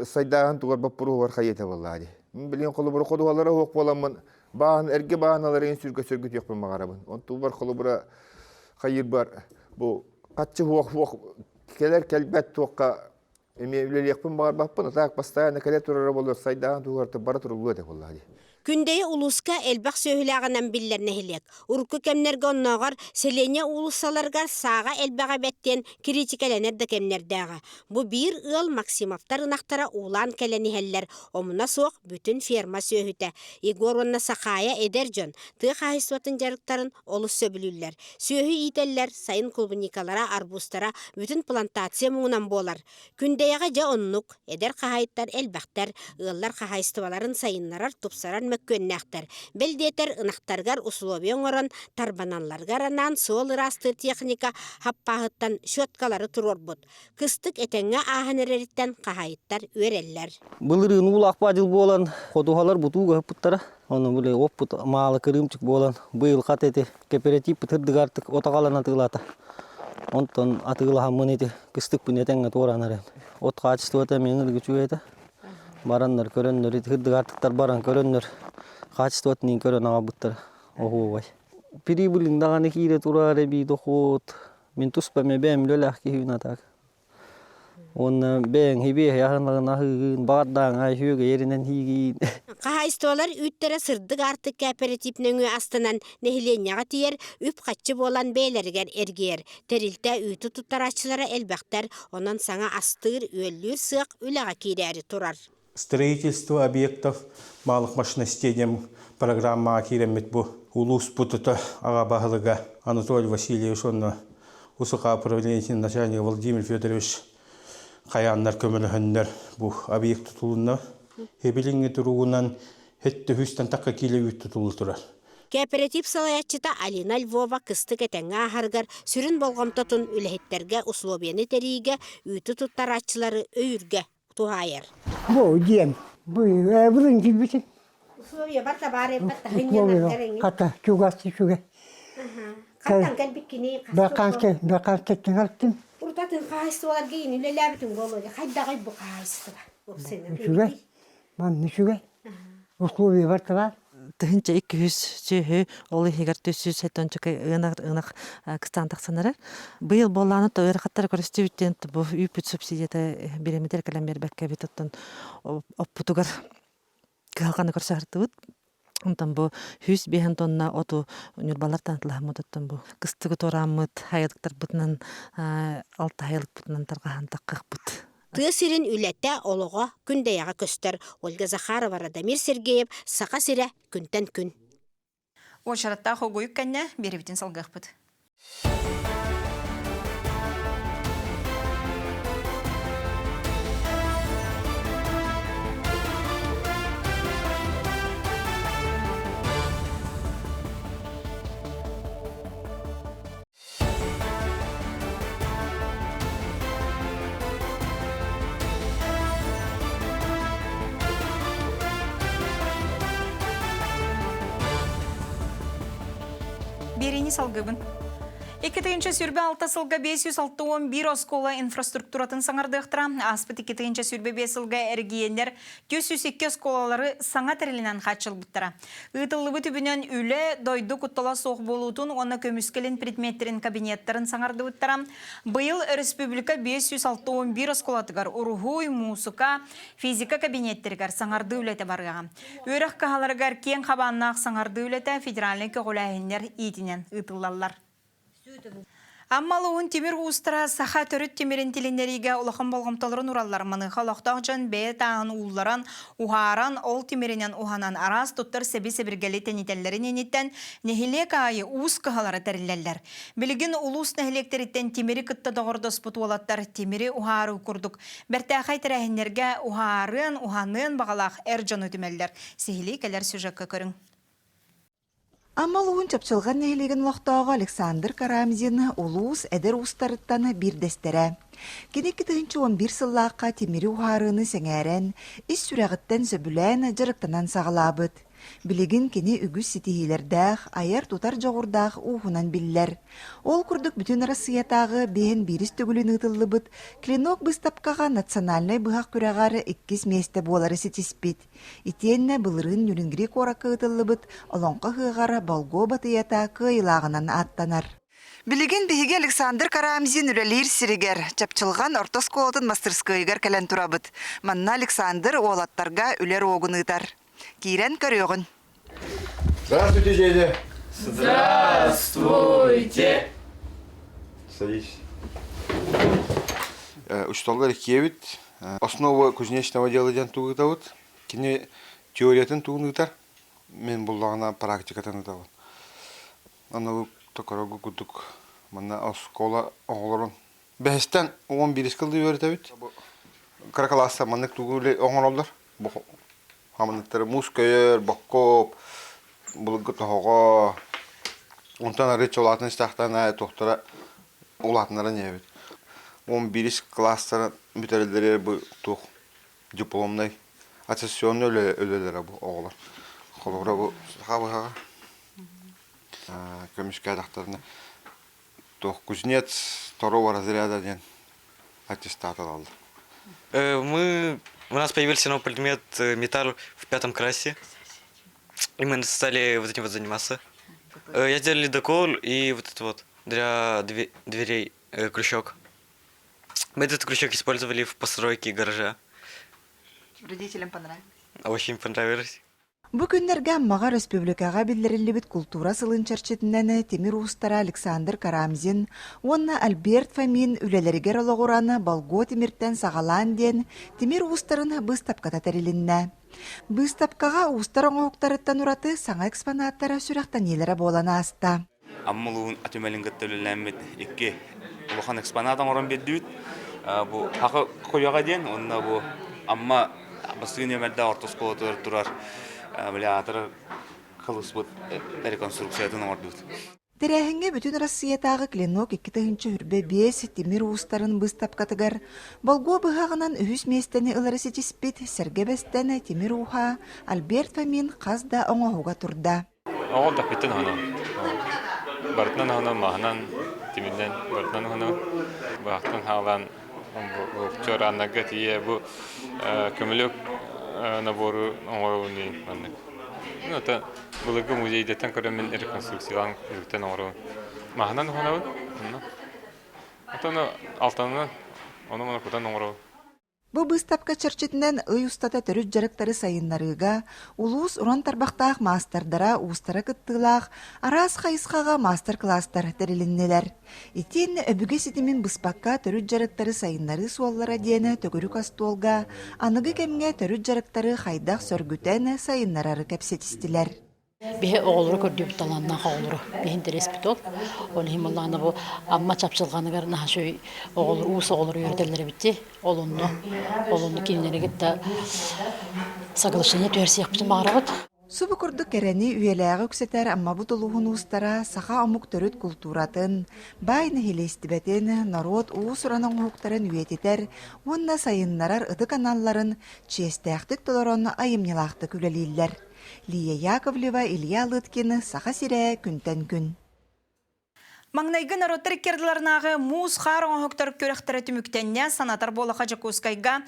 saydağın tuğar bapuru var hayete vallahi. Bilin kolu buru koduğalara hoq bolamın. Bağın erge bağınaları en sürgüt yok ben mağarabın. Ondan var kolu bura hayır var. Bu kaççı hoq keler kelbet toqqa emevleri yapın mağar bakpın. Tak bastayana keler turara bolur saydağın tuğartı bara turulu edek vallahi. Күндейі улуска әлбақ сөйлағынан білдеріне хелек. Урку кемнерге оннағар селене улусаларғар саға әлбәға бәттен критикаленерді кемнердіға. Бұ бір ыл Максимовтар ынақтара улан кәлені хәллер. Омына соқ бүтін ферма сөйіті. Егор онна сақая эдер жон. Тығы қайсуатын жарықтарын олыс сөбілілер. Сөйі ителлер сайын клубникалара, арбустара бүтін плантация мұңынан болар. Күндейіға жа оннук эдер қағайттар әлбәқтар ыллар қағайстываларын сайынларар тупсарар көnnäхтер. Белдетер ынақтаргар условион орон тарбаналларгар анан сол расты техника хаппахыттан шөткалары турорбут. Кыстык этеңе аханерериттен кахайыттар өреллер. Былырын улак бадыл болан, ходухалар бутуга путтара. Оны биле оппут малы кырымчык болан. Быйыл катети кооператив тырдыгартык отагалана тылата. Онтон атыгыла хаммынети кыстык пунетеңе торанар. От качеството меңилги чуйета. Бараннар көрөннөр, хырдык артыктар баран көрөннөр. Качествотнын көрөн агабыттар огубай. Прибылин даганы кире турары би доход. Мен туспаме бем лөлах кийүнатак. Он бен хибе яхынлыгына хыгын бардан ай хүйгө еринен хигин. Кахайстолар үттере сырдык артык кооперативнің астынан нехиленяға тиер үп қатчы болан бейлергер эргер. Терилте үті туттарачылары элбақтар, онан саңа астыр, өллүр сык үлаға кирери турар. Строительство объектов малых машиностедием программа киремет бу улус путута агабахлыга Анатолий Васильевич онна усука управление начальник Владимир Федорович Каяннар көмөлөһөннөр бу объект тутулунна хебилинге туругунан хетте хүстен такка килебит тутулу турар. Кооператив салаятчыта Алина Львова кыстык этеңе ахаргар сүрүн болгомтотун үлехеттерге условияны териге үтү туттарачылары өйүргө тухайыр. Бу дием, бу бурун килбитин. Условия барта баре батта хыннан кереңи. Ката чугасты чуга. Каттан келбиккини. Баканте тингалтын. Уртатын кайсылар гейин үлеләбитин болду. Хайдагай бу кайсылар. Чуга. Ман ничуга. Условия барта. Тыһынча 200 чөһү олы хигер төсүс сетончука ынак кыстандык санарар. Быйыл болланы тойыр хаттар көрөстүбүттен бу үпүт субсидията беремедер калам бербекке битоттон оппутугар калганы көрсөтүбүт. Онтан бу 100 тонна оту нурбалар тантыламыдыттан бу кыстыгы торамыт хайыктар бутунан 6 айлык бутунан таргахан таккыппыт. Тысырын үлетте олого күндаяға көстер. Ольга Захарова, Радамир Сергеев, сақа сире күнтен күн. Ошаратта хогойук кәнне беребитин салгықпыт. Берени салгыбын. 2-нче сүрбе 6 сылга 561 оскола инфраструктуратын саңардыктыра. Аспыт 2-нче сүрбе 5 сылга эргиенер 202 осколалары саңа терилинен качылбыттыра. Ытыллыбы түбүнөн үле дойду куттала соқ болутун оны көмүскелин предметтерин кабинеттерин саңардыбыттыра. Быйыл республика 561 осколатыгар урухуй, музыка, физика кабинеттеригер саңарды үлете барыга. Өрөх кахаларыгар кен хабаннақ саңарды үлете федеральный көголәһиннер итинен ытыллалар. Аммалуын темир устара саха төрүт темирин тилиннериге улахан болгомтолорун ураллар маны халактак жан бетаан ууларан ухаран ол темиринен уханан арас туттар себисе биргели тенителлерин энеттен нехилек айы уус кахалары териллерлер. Билигин улус нехилектериттен темири кытта догордос путуалаттар темири ухары курдук. Бертахай терехиннерге ухарын уханын багалах эржон өтүмеллер. Сихили келер сюжетке көрүң. Аммалуын чапчылған нәйлеген лақтауға Александр Карамзин улуус әдер устарыттаны бирдестере. Кенекі 11 сыллаққа темері ухарыны сәңәрен, ис сүрәғіттен сөбілән жарықтанан сағылабыд. Билигин кені үгіз сетихилердәқ, айар тутар жоғырдақ ухунан биллер. Ол күрдік бүтін Россиятағы бейін бирис төгілін ұтылыбыд, клинок быстапқаға национальный бұғақ күрәғары 2 месте болары сетиспит. Итенне бұлырын нүрингри қорақы ұтылыбыд, олонқа хығара балго батыята кыйлағынан аттанар. Билигин биһиги Александр Карамзин үлелир сиригер, чапчылған ортос колотын мастерскойгер кәлен турабыд. Манна Александр олаттарға үлер оғынытар. Кирен көрөғын. Здравствуйте, дядя. Здравствуйте. Садись. Учталгар кебит. Основа кузнечного дела ден тугытавыт. Кене теориятын тугынытар. Мен буллагына практикатын ытавыт. Аны токорогу кудук. Мана оскола оғлорун. Бәстен 11 кылды өретебит. Каракаласа маннык тугуле оңололдар. Хаманаттары мускайыр, баққоп, бұлығы тұғыға, онтан әрі чолатын істақтана тоқтыра олатынлары не бет. 11 класстары бүтәрелдері бұл тұқ дипломный, аттестационный өлелері бұл оғылар. Қолығыра бұл қабыға, көмішке адақтарына тұқ кузнец 2-го разряда ден аттестат алды. Мы У нас появился новый предмет металл в 5 классе. И мы стали вот этим вот заниматься. Я сделал ледокол и вот это вот для дверей крючок. Мы этот крючок использовали в постройке гаража. Родителям понравилось? Очень понравилось. Бу күннәргә Аммага республикага билдирелибит культура сылын чарчытынан Темир устара Александр Карамзин, онна Альберт Фомин үлелергер ологураны Болго Темиртен сагалан ден Темир устарын быстапката терилинне. Быстапкага устар оңоқтарыттан ураты саңа экспонаттары сүрәктан елері болана аста. Аммулуун атөмелингеттөлүләммит икки улахан экспонатан орон бердибит. Бу хакы кояга ден, онна бу амма басыгын емелде ортоскола турар. Билеатыр кылысбыт реконструкциятын ордут. Терәһеңе бүтүн Россиятагы Кленок 2-5 Темир устарын быстапкатыгар Болго быһагынан үһүс местени ыларысы тиспит сергебестен Темир уха Альберт Фомин казда оңоһуга турда. Оғыл да беттен ана. Бартынан ана махнан Темирден бартынан ана бахтан халан чораннага тие бу көмөлөк набору оңоруни манны. Ну это булыгы музейде танкарамен реконструкциялан юктен оңору. Махнан хонабы. Атаны алтанны оны мына кутан оңору. Бу быстапка чарчытынан ый устата төрүт жарыктары сайыннарыга, улус уран тарбактаах мастардара устара кыттылаах, арас хайысхага мастер-класстар терилиннелер. Итин өбүге ситимин быспакка төрүт жарыктары сайыннары суоллара диэне төгөрүк астуолга, аныгы кемге төрүт жарыктары хайдах сөргүтен сайыннарары кепсетистилер. Бе оğuluru kördüğüm talanna oğuluru. Be interes bitol. Onu himallana bu amma çapçılğanı gar naha şöy oğuluru us oğuluru yördelleri bitti. Olunnu kinleri gitti. Sagılışını törsi yapmışım bağırağıt. Субы курдук керени үйелääгы үксетер амма бу толуһун устара саха амук төрүт культуратын, байны хилестибетин, народ уус уранын хуктарын үйетитер, онна сайыннарар ыты каналларын честээхтик толорон айымнялаахтык үлелииллер. Лия Яковлева, Илья Лыткин, Саха Сире, күнтен күн. Маңнайгы народтар керділарнағы муз қарыңы хөктір көріқтірі түміктенне санатар болаға Жакускайга,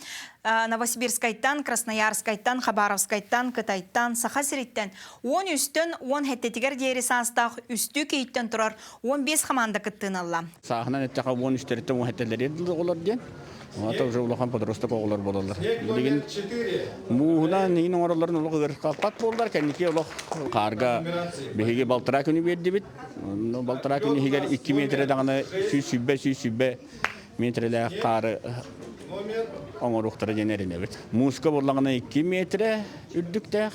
Новосибирскайттан, Красноярскайттан, Хабаровскайттан, Кытайттан, Саха-Сириттен 10 үстін 10 хеттетігер дейері састақ үсті кейттен тұрар 15 қаманда кіттін алла. Сағынан әттіға 10 үстеріттен 10 хеттелер еділді олар ден. Ата уже улахан подросток оғылар болалар. Деген муғынан ең ораларын олығы қақпат болдар. Кәнеке олық қарға бейге балтыра күні берді бет. Балтыра күні егер 2 метрі дағаны сүйсібе метрілі қары оңыр ұқтыры женеріне бет. Музыка болағына 2 метрі үрдіктәқ,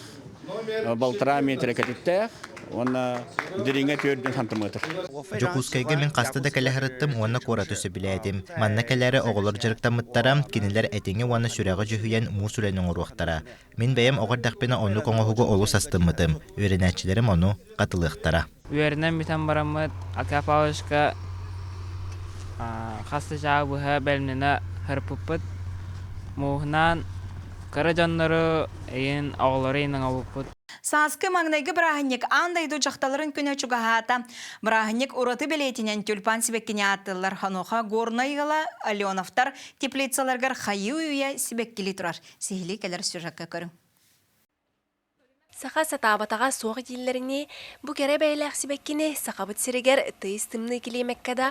балтыра метрі кәтіттәқ. Оны диринге 4 сантиметр. Жокускайга мен кастада калахырыттым, оны кора төсө билетим. Манна калары оголор жырыктамыттарам, кинилер этеңе ваны сүрәгы жүһүен мусуленин уруктара. Мен бәем огардакпена онну коңохугу олус астыммытым. Өренәчилерим ону катылыктара. Өренән битен барамыт, акапавышка касты жабыһа белнене хырпыпыт. Муһнан каражаннары эйин оголорыйның авыпыт. Саскы маңнайгы брахынник андайду жақталарын күні чугахата. Брахынник ураты белетінен тюльпан сибеккіне аттылар. Ханоха горнайгала Аленовтар теплицаларгар хайы үйе сибеккелі тұрар. Сихили келер сюжакка көрің. Саха сатабатаға соғы еллеріне бұ кәрі бәйләқ сибеккіне сақабыт сірігер тыйыстымны келемеккада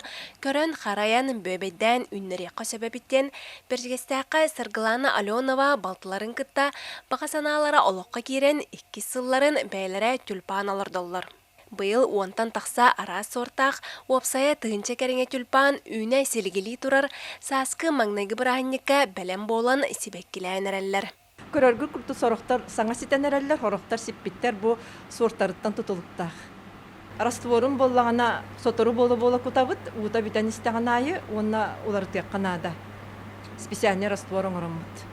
көрін қараян бөбедден үннерекқа сөбәбіттен біржігестәққа Сырғыланы Аленова балтыларын кытта баға саналары олыққа керен 2 сылларын бәйлері тюльпан алырдоллар. Бұйыл онтан тақса ара сортақ, опсая тығынча кәріңе тюльпан үйне селгелі тұрар, саскы маңнайғы бірахыннекка бәлем болан сибеккіләйін әрәлілер. Көрөргүр курту сорохтар саңа ситенереллер хорохтар сиппиттер бу сортарыттан тутулуктах. Растворун боллагана сотору боло кутабыт, ута битен истеганайы, онна улар текканада. Специальный раствор оңоромут.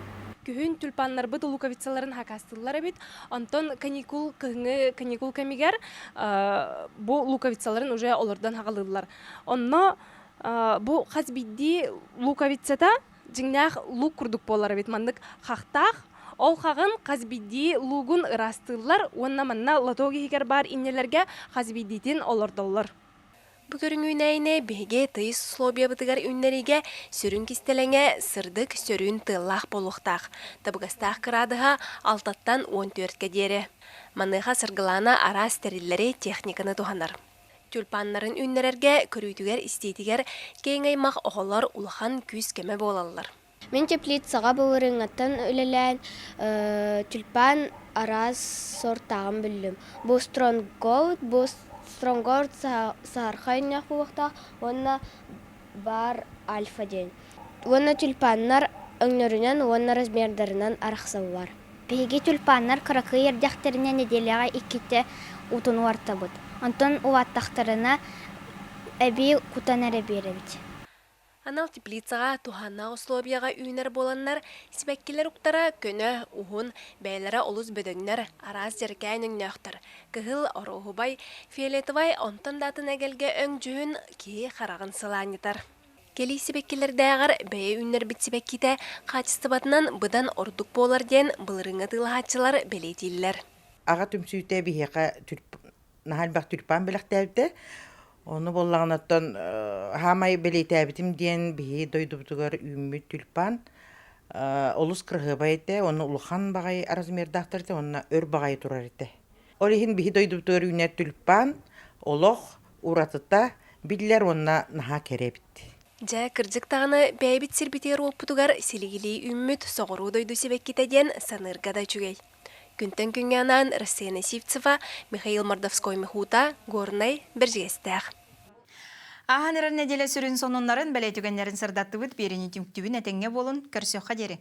Күһүн тюльпаннар быт луковицаларын хакастылар бит. Антон каникул камигер бу луковицаларын уже олордан хагалдылар. Онно бу хазбидди луковицата жиңнах лук курдук болар бит мандык хактах. Ол қағын қазбиди лугун ырастылар, онна манна латоги хикер бар иннелерге қазбидитин олордоллар. Бүгөрүн үйнәйне беге тыйс условия бытыгар үннәриге сүрін кистелеңе сырдык сөрін тыллах болуқтақ. Табыгастақ кырадыға 6-тан 14-ке дері. Маныға сыргылана ара стериллері техниканы туханар. Тюльпаннарын үннәрерге көрүйтүгер истейтигер кейңаймақ оғылар улахан күз кеме болалар. Мен теплицаға бұлырыңаттан өлелән тюльпан араз сортағын білдім. Бұл Стронгорд сархайна хуақта, онна бар альфа ден. Онна тюльпаннар өңнөрінен, онна размердарынан арақсаулар. Беге тюльпаннар қырақы ердяқтеріне неделяға иккетті утын уарта бұд. Антон уаттақтарына әбей кутан әрі беребіт. Анал теплицаға туханна условияға үйнер боланнар, сибәккелер уқтара көні, ухун, бәйлері олыз бөдөңнер, араз жеркәйн өңнөқтір. Кығыл орухубай, фиолетовай онтан датын әгелге өң жүн кей қарағын сыланетар. Кели сибәккелердәғар бәйі үйнер бит сибәккеті қачыстыбатынан бұдан ордық болар ден бұлырыңы тылғатшылар бәлетелілер. Аға түмсүйте бейеқа нахалбақ тюльпан біліқтәбді. Onu bollağınattan hamay beleytəbitim diyen bihi doydubdugar ümmü tülpan. Olus kırğı baydı, onu uluhan bağay arazmerdaqtırdı, onunla ör bağay turar edi. Olihin bihi doydubdugar ünner tülpan, oluq, uratıta, biller onunla naha kerebitti. Жа кырдык тағаны бәйбіт сирбитер оппутугар силигили үммүт соғыру дойду себеккетеден саныргада чүгей. Күнтен күнганан Рассена Сивцева, Михаил Мордовской Мехута, Горнай, Бержестәқ. Аханырын неделе сүрін сонунларын бәлетүгенлерін сырдатты бұд берені түңктүбін әтеңге болын көрсөққа дері.